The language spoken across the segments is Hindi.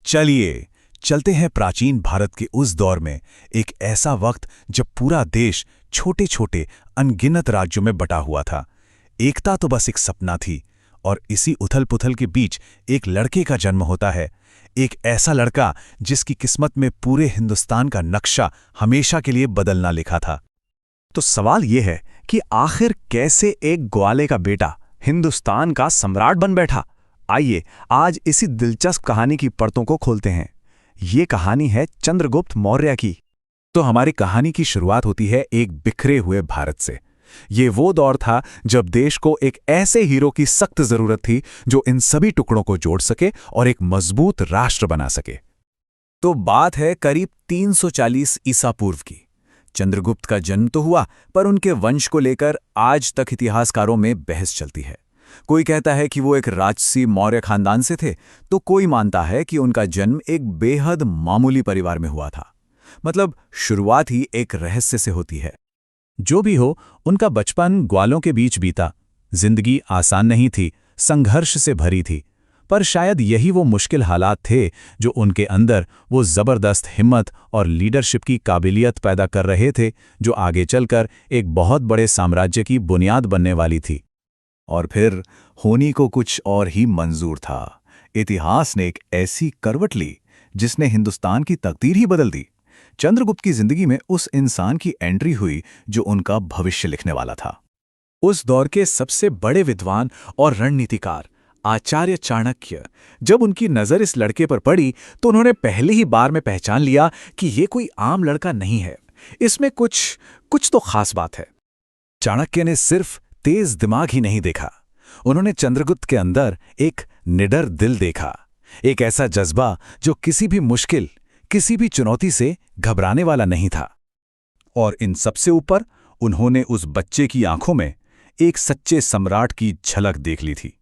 चलिए चलते हैं प्राचीन भारत के उस दौर में, एक ऐसा वक्त जब पूरा देश छोटे छोटे अनगिनत राज्यों में बटा हुआ था। एकता तो बस एक सपना थी, और इसी उथल पुथल के बीच एक लड़के का जन्म होता है। एक ऐसा लड़का जिसकी किस्मत में पूरे हिंदुस्तान का नक्शा हमेशा के लिए बदलना लिखा था। तो सवाल यह है कि आखिर कैसे एक ग्वाले का बेटा हिंदुस्तान का सम्राट बन बैठा। आइए आज इसी दिलचस्प कहानी की परतों को खोलते हैं। ये कहानी है चंद्रगुप्त मौर्य की। तो हमारी कहानी की शुरुआत होती है एक बिखरे हुए भारत से। ये वो दौर था जब देश को एक ऐसे हीरो की सख्त जरूरत थी जो इन सभी टुकड़ों को जोड़ सके और एक मजबूत राष्ट्र बना सके। तो बात है करीब 340 ईसा पूर्व की। चंद्रगुप्त का जन्म तो हुआ, पर उनके वंश को लेकर आज तक इतिहासकारों में बहस चलती है। कोई कहता है कि वो एक राजसी मौर्य खानदान से थे, तो कोई मानता है कि उनका जन्म एक बेहद मामूली परिवार में हुआ था। मतलब शुरुआत ही एक रहस्य से होती है। जो भी हो, उनका बचपन ग्वालों के बीच बीता। जिंदगी आसान नहीं थी, संघर्ष से भरी थी, पर शायद यही वो मुश्किल हालात थे जो उनके अंदर वो जबरदस्त हिम्मत और लीडरशिप की काबिलियत पैदा कर रहे थे, जो आगे चलकर एक बहुत बड़े साम्राज्य की बुनियाद बनने वाली थी। और फिर होनी को कुछ और ही मंजूर था। इतिहास ने एक ऐसी करवट ली जिसने हिंदुस्तान की तकदीर ही बदल दी। चंद्रगुप्त की जिंदगी में उस इंसान की एंट्री हुई जो उनका भविष्य लिखने वाला था। उस दौर के सबसे बड़े विद्वान और रणनीतिकार आचार्य चाणक्य, जब उनकी नजर इस लड़के पर पड़ी तो उन्होंने पहली ही बार में पहचान लिया कि ये कोई आम लड़का नहीं है, इसमें कुछ तो खास बात है। चाणक्य ने सिर्फ तेज दिमाग ही नहीं देखा, उन्होंने चंद्रगुप्त के अंदर एक निडर दिल देखा, एक ऐसा जज्बा जो किसी भी मुश्किल, किसी भी चुनौती से घबराने वाला नहीं था। और इन सबसे ऊपर उन्होंने उस बच्चे की आंखों में एक सच्चे सम्राट की झलक देख ली थी।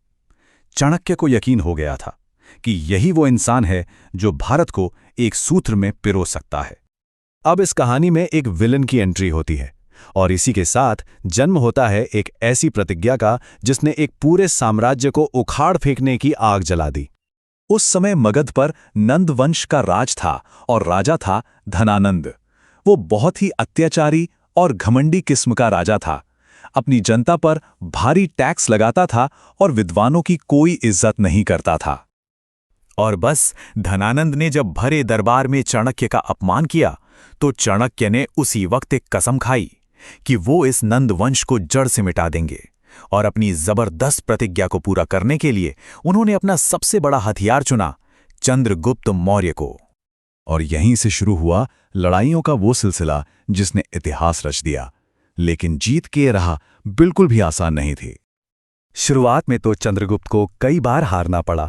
चाणक्य को यकीन हो गया था कि यही वो इंसान है जो भारत को एक सूत्र में पिरो सकता है। अब इस कहानी में एक विलन की एंट्री होती है, और इसी के साथ जन्म होता है एक ऐसी प्रतिज्ञा का जिसने एक पूरे साम्राज्य को उखाड़ फेंकने की आग जला दी। उस समय मगध पर नंद वंश का राज था, और राजा था धनानंद। वो बहुत ही अत्याचारी और घमंडी किस्म का राजा था। अपनी जनता पर भारी टैक्स लगाता था और विद्वानों की कोई इज्जत नहीं करता था। और बस धनानंद ने जब भरे दरबार में चाणक्य का अपमान किया, तो चाणक्य ने उसी वक्त एक कसम खाई कि वो इस नंद वंश को जड़ से मिटा देंगे। और अपनी जबरदस्त प्रतिज्ञा को पूरा करने के लिए उन्होंने अपना सबसे बड़ा हथियार चुना, चंद्रगुप्त मौर्य को। और यहीं से शुरू हुआ लड़ाइयों का वो सिलसिला जिसने इतिहास रच दिया। लेकिन जीत के राह बिल्कुल भी आसान नहीं थी। शुरुआत में तो चंद्रगुप्त को कई बार हारना पड़ा।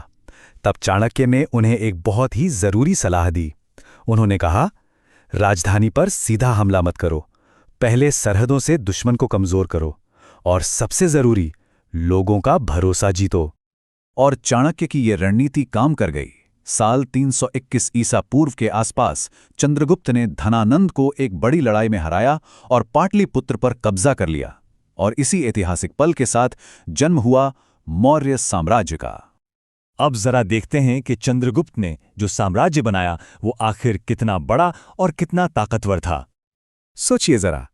तब चाणक्य ने उन्हें एक बहुत ही जरूरी सलाह दी। उन्होंने कहा, राजधानी पर सीधा हमला मत करो, पहले सरहदों से दुश्मन को कमजोर करो, और सबसे जरूरी, लोगों का भरोसा जीतो। और चाणक्य की यह रणनीति काम कर गई। साल 321 ईसा पूर्व के आसपास चंद्रगुप्त ने धनानंद को एक बड़ी लड़ाई में हराया और पाटलिपुत्र पर कब्जा कर लिया। और इसी ऐतिहासिक पल के साथ जन्म हुआ मौर्य साम्राज्य का। अब जरा देखते हैं कि चंद्रगुप्त ने जो साम्राज्य बनाया वो आखिर कितना बड़ा और कितना ताकतवर था। सोचिए जरा,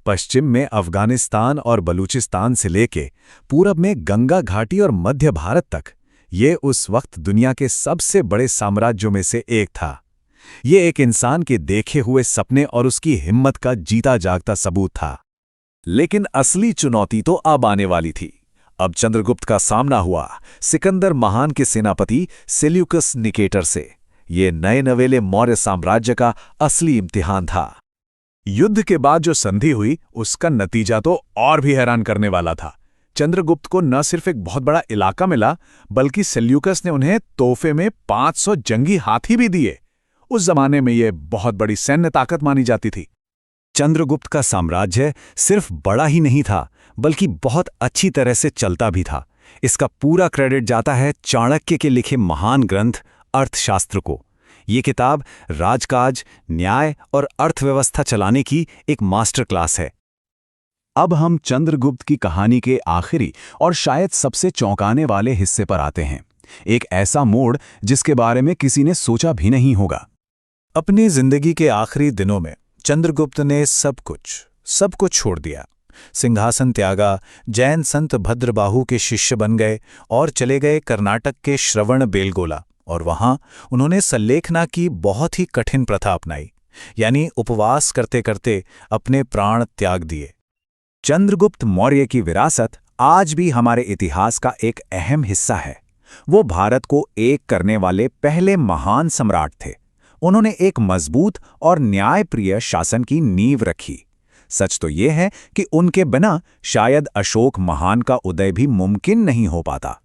पश्चिम में अफगानिस्तान और बलूचिस्तान से लेके पूरब में गंगा घाटी और मध्य भारत तक, ये उस वक्त दुनिया के सबसे बड़े साम्राज्यों में से एक था। ये एक इंसान के देखे हुए सपने और उसकी हिम्मत का जीता जागता सबूत था। लेकिन असली चुनौती तो अब आने वाली थी। अब चंद्रगुप्त का सामना हुआ सिकंदर महान के सेनापति सेल्यूकस निकेटर से। ये नए नवेले मौर्य साम्राज्य का असली इम्तिहान था। युद्ध के बाद जो संधि हुई उसका नतीजा तो और भी हैरान करने वाला था। चंद्रगुप्त को न सिर्फ एक बहुत बड़ा इलाका मिला, बल्कि सेल्यूकस ने उन्हें तोहफे में 500 जंगी हाथी भी दिए। उस जमाने में यह बहुत बड़ी सैन्य ताकत मानी जाती थी। चंद्रगुप्त का साम्राज्य सिर्फ बड़ा ही नहीं था, बल्कि बहुत अच्छी तरह से चलता भी था। इसका पूरा क्रेडिट जाता है चाणक्य के लिखे महान ग्रंथ अर्थशास्त्र को। ये किताब राजकाज, न्याय और अर्थव्यवस्था चलाने की एक मास्टर क्लास है। अब हम चंद्रगुप्त की कहानी के आखिरी और शायद सबसे चौंकाने वाले हिस्से पर आते हैं। एक ऐसा मोड़ जिसके बारे में किसी ने सोचा भी नहीं होगा। अपनी जिंदगी के आखिरी दिनों में चंद्रगुप्त ने सब कुछ छोड़ दिया। सिंहासन त्यागा, जैन संत भद्रबाहु के शिष्य बन गए और चले गए कर्नाटक के श्रवण बेलगोला, और वहां उन्होंने सल्लेखना की बहुत ही कठिन प्रथा अपनाई, यानी उपवास करते करते अपने प्राण त्याग दिए। चंद्रगुप्त मौर्य की विरासत आज भी हमारे इतिहास का एक अहम हिस्सा है। वो भारत को एक करने वाले पहले महान सम्राट थे। उन्होंने एक मजबूत और न्यायप्रिय शासन की नींव रखी। सच तो ये है कि उनके बिना शायद अशोक महान का उदय भी मुमकिन नहीं हो पाता।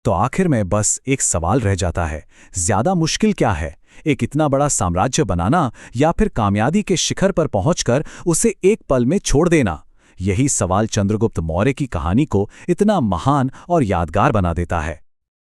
तो आखिर में बस एक सवाल रह जाता है, ज्यादा मुश्किल क्या है, एक इतना बड़ा साम्राज्य बनाना या फिर कामयाबी के शिखर पर पहुंचकर उसे एक पल में छोड़ देना? यही सवाल चंद्रगुप्त मौर्य की कहानी को इतना महान और यादगार बना देता है।